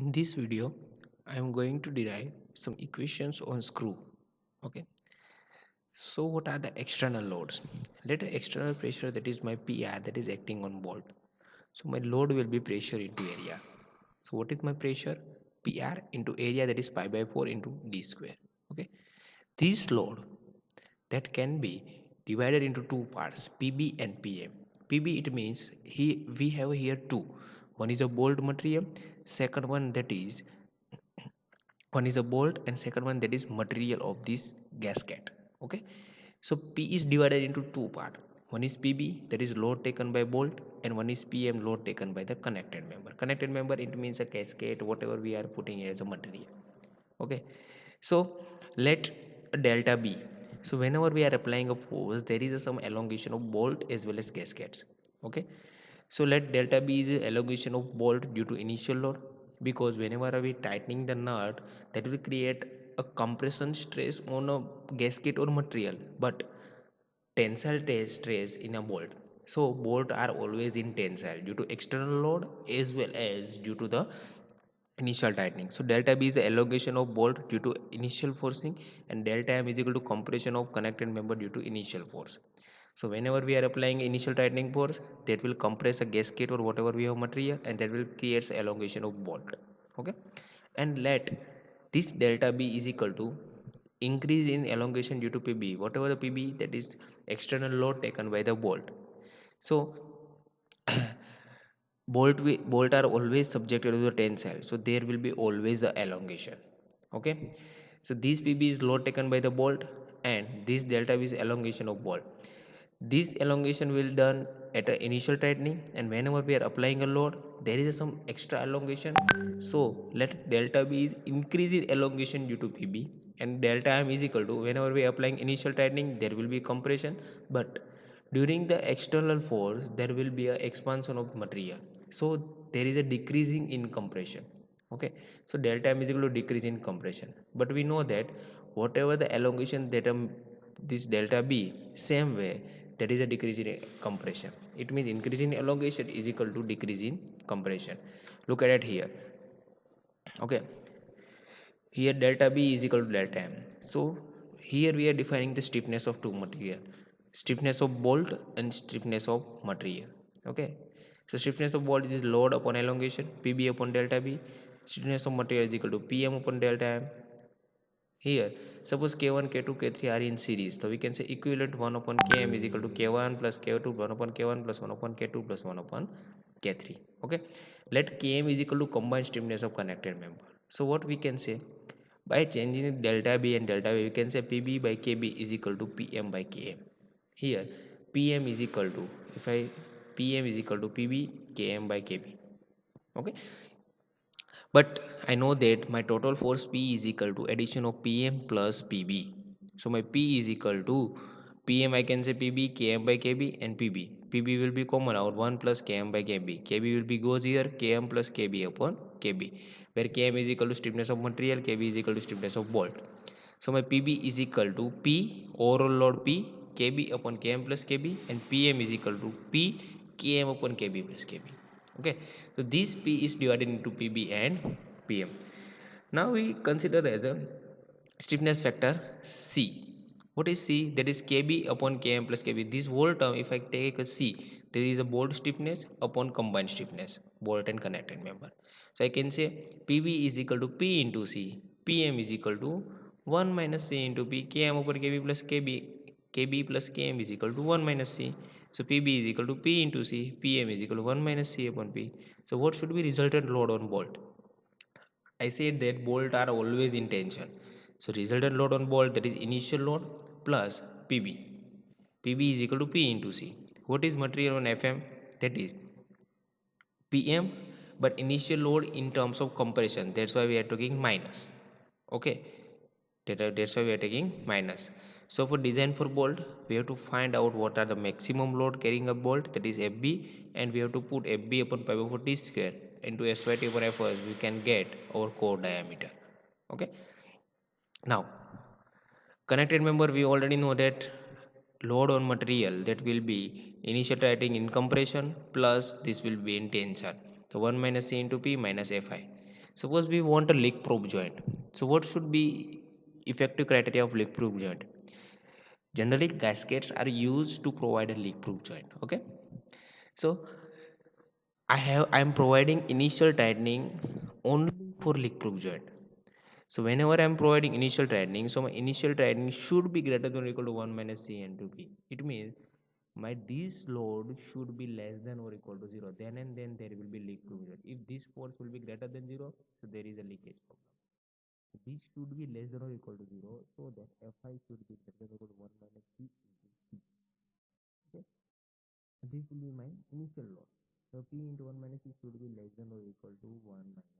In this video, I am going to derive some equations on screw. Okay. So what are the external loads? Let the external pressure, that is my PR, that is acting on bolt. So my load will be pressure into area. So what is my pressure? PR into area, that is pi by 4 into d square. Okay. This load that can be divided into two parts, PB and PM. PB, it means we have here two. One is a bolt material, second one, that is one is a bolt, and second one, that is material of this gasket. Okay, so P is divided into two part. One is PB, that is load taken by bolt, and one is PM, load taken by the connected member. Connected member, it means a casket, whatever we are putting as a material. Okay, so let delta B. So whenever we are applying a force, there is some elongation of bolt as well as gaskets. Okay, so let delta B is a elongation of bolt due to initial load, because whenever we tightening the nut, that will create a compression stress on a gasket or material, but tensile stress in a bolt. So bolt are always in tensile due to external load as well as due to the initial tightening. So delta B is the elongation of bolt due to initial forcing, and delta M is equal to compression of connected member due to initial force. So whenever we are applying initial tightening force, that will compress a gasket or whatever we have material, and that will create elongation of bolt. Okay, and let this delta B is equal to increase in elongation due to PB, whatever the PB, that is external load taken by the bolt. So bolt are always subjected to the tensile, so there will be always the elongation. Okay, so this PB is load taken by the bolt, and this delta V is elongation of bolt. This elongation will done at an initial tightening, and whenever we are applying a load, there is some extra elongation. So let delta B is increase in elongation due to PB, and delta M is equal to, whenever we are applying initial tightening, there will be compression, but during the external force there will be a expansion of material, so there is a decreasing in compression. Okay, so delta M is equal to decrease in compression, but we know that whatever the elongation that this delta B, same way, that is a decrease in compression. It means increase in elongation is equal to decrease in compression. Look at it here. Okay, here delta B is equal to delta M. So here we are defining the stiffness of two material, stiffness of bolt and stiffness of material. Okay, so stiffness of bolt is load upon elongation, PB upon delta B. Stiffness of material is equal to PM upon delta M. Here, suppose K1, K2, K3 are in series. So we can say equivalent 1 upon Km is equal to K1 plus K2, 1 upon K1 plus 1 upon K2 plus 1 upon K3. Okay. Let Km is equal to combined stiffness of connected member. So what we can say? By changing delta B and delta B, we can say PB by KB is equal to PM by Km. Here, PM is equal to, if I PM is equal to PB, Km by KB. Okay, but I know that my total force P is equal to addition of PM plus PB. So my P is equal to PM, I can say PB, Km by KB, and PB. PB will be common out, 1 plus Km by KB. KB will be goes here, Km plus KB upon KB, where Km is equal to stiffness of material, KB is equal to stiffness of bolt. So my PB is equal to P overall load P, KB upon Km plus KB, and PM is equal to P, Km upon KB plus KB. Okay, so this P is divided into PB and PM. Now we consider as a stiffness factor C. What is C? That is KB upon Km plus KB. This whole term, if I take a C, there is a bolt stiffness upon combined stiffness, bolt and connected member. So I can say PB is equal to P into C, PM is equal to 1 minus C into P, Km upon KB plus KB, KB plus Km is equal to 1 minus C. So PB is equal to P into C, PM is equal to 1 minus C upon P. So what should be resultant load on bolt? I said that bolt are always in tension. So resultant load on bolt, that is initial load plus PB. PB is equal to P into C. What is material on FM? That is PM, but initial load in terms of compression. That's why we are taking minus. Okay, that's why we are taking minus. So for design for bolt, we have to find out what are the maximum load carrying a bolt, that is FB, and we have to put FB upon pi by 4 t square into SYT upon FS. We can get our core diameter. Okay, now connected member, we already know that load on material, that will be initial tightening in compression plus this will be in tension. So 1 minus C into P minus Fi. Suppose we want a leak proof joint. So what should be effective criteria of leak proof joint? Generally, gaskets are used to provide a leak proof joint. Okay. So I am providing initial tightening only for leak proof joint. So whenever I am providing initial tightening, so my initial tightening should be greater than or equal to 1 minus C N 2 P. It means my this load should be less than or equal to 0. Then and then there will be leak proof joint. If this force will be greater than 0, so there is a leakage problem. So this should be less than or equal to 0. So that Fi should be greater than or equal to 1 minus C into P. Okay. This will be my initial load. So P into 1 minus C should be less than or equal to 1 minus.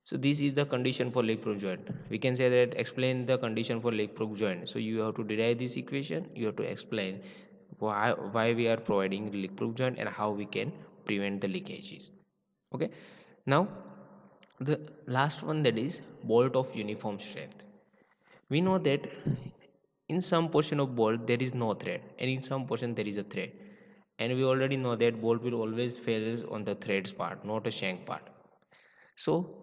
So this is the condition for leak proof joint. We can say that explain the condition for leak proof joint. So you have to derive this equation. You have to explain why we are providing leak proof joint and how we can prevent the leakages. Okay. Now the last one, that is bolt of uniform strength. We know that in some portion of bolt there is no thread and in some portion there is a thread, and we already know that bolt will always fails on the threads part, not a shank part. So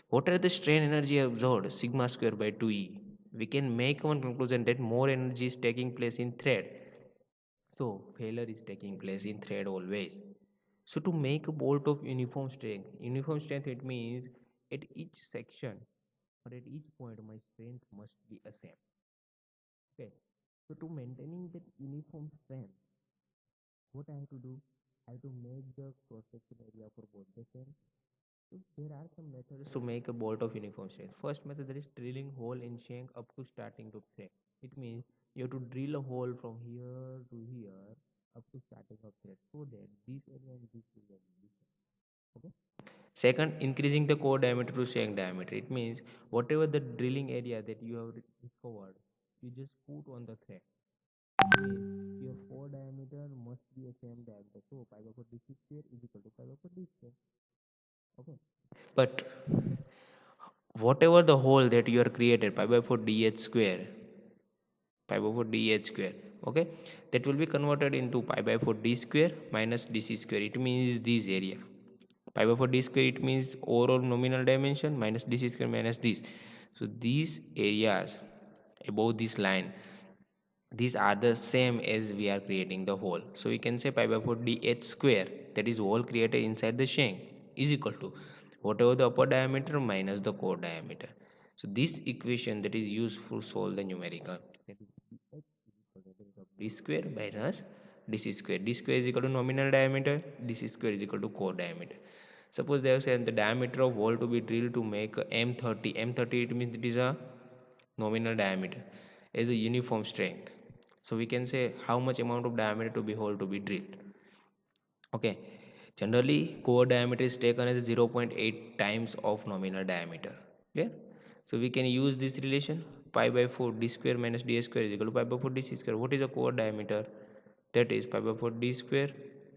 what are the strain energy absorbed sigma square by 2e? We can make one conclusion that more energy is taking place in thread, so failure is taking place in thread always. So to make a bolt of uniform strength, it means at each section or at each point my strength must be the same. Okay. So to maintaining that uniform strength, what I have to do? I have to make the cross section area for both the same. So there are some methods to make a bolt of uniform strength. First method, that is drilling hole in shank up to starting to thread. It means you have to drill a hole from here to here up to starting of thread, so that this area and this area will be same. Okay. Second, increasing the core diameter to shank diameter. It means whatever the drilling area that you have discovered, you just put on the thread. It means your core diameter must be the same diameter. So pi by 4 d square is equal to pi by 4 d square. Okay. But whatever the hole that you are created, pi by 4 dh square, pi by 4 dh square, okay, that will be converted into pi by 4 d square minus dc square. It means this area. Pi by 4 d square, it means overall nominal dimension minus dc square minus this. So these areas above this line, these are the same as we are creating the hole. So we can say pi by 4 dh square, that is hole created inside the shank, is equal to whatever the upper diameter minus the core diameter. So this equation that is used for solve the numerical, that is dh is equal to root of d square minus dc square. D square is equal to nominal diameter, dc square is equal to core diameter. Suppose they have said the diameter of hole to be drilled to make m30. M30, it means it is a nominal diameter as a uniform strength. So we can say how much amount of diameter to be hole to be drilled. Okay. Generally, core diameter is taken as 0.8 times of nominal diameter. Clear? So we can use this relation, pi by 4 d square minus d square is equal to pi by 4 dc square. What is the core diameter? That is pi by 4 d square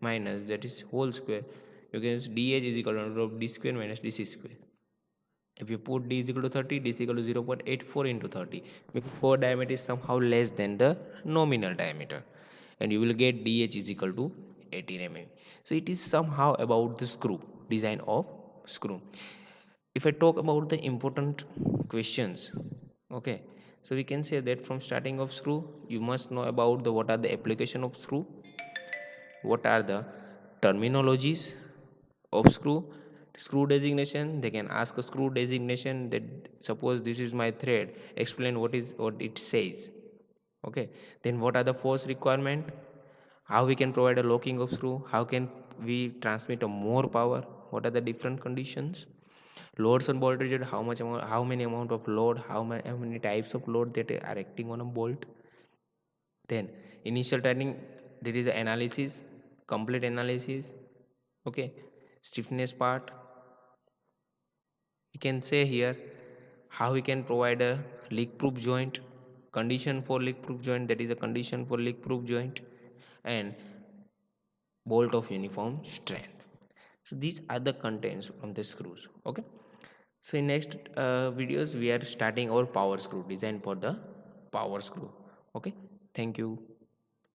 minus, that is whole square. You can use dh is equal to root of d square minus dc square. If you put d is equal to 30, d is equal to 0.84 into 30, because core diameter is somehow less than the nominal diameter, and you will get dh is equal to 18 mm. So it is somehow about the screw, design of screw. If I talk about the important questions, okay, so we can say that from starting of screw, you must know about the what are the application of screw, what are the terminologies of screw designation. They can ask a screw designation, that suppose this is my thread, explain what it says. Okay. Then what are the force requirement, how we can provide a locking of screw, how can we transmit a more power, what are the different conditions, loads on bolt rigid, how many amount of load, how many types of load that are acting on a bolt. Then initial training, there is analysis, complete analysis. Okay. Stiffness part, we can say here how we can provide a leak proof joint, condition for leak proof joint, that is a condition for leak proof joint, and bolt of uniform strength. So these are the contents from the screws. Okay. So in next videos we are starting our power screw design for the power screw. Okay. Thank you.